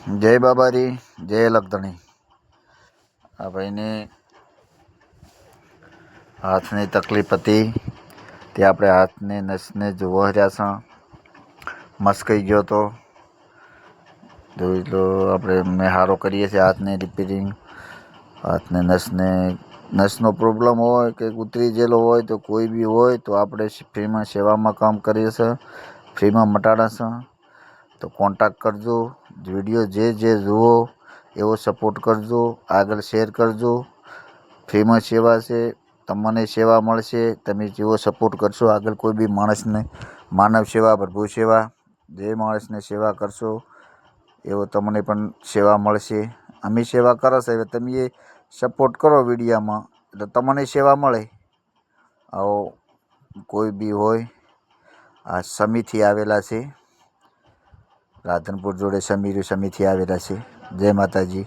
જય બાબારી, જય લખધણી. આ ભાઈને હાથની તકલીફ હતી તે આપણે હાથની નસને જોવા રહ્યા છે. મસ્કાઈ ગયો તો જોઈ લો. આપણે મેં સારો કરીએ છીએ હાથને રિપેરિંગ. હાથને નસનો પ્રોબ્લેમ હોય કે ઉતરી ગયેલો હોય તો કોઈ બી હોય તો આપણે ફ્રીમાં સેવામાં કામ કરીએ છીએ. ફ્રીમાં મટાડે છે. તો કોન્ટેક્ટ કરજો. વિડીયો જે જુઓ એવો સપોર્ટ કરજો. આગળ શેર કરજો. ફ્રીમાં સેવા છે. તમને સેવા મળશે. તમે જેવો સપોર્ટ કરશો આગળ કોઈ બી માણસને માનવ સેવા, પ્રભુ સેવા, જે માણસને સેવા કરશો એવો તમને પણ સેવા મળશે. અમે સેવા કરો છો એટલે તમે સપોર્ટ કરો વિડીયામાં એટલે તમને સેવા મળે. આવો કોઈ બી હોય. આ સમીથી આવેલા છે. રાધનપુર જોડે સમીથી આવેલા છે. જય માતાજી.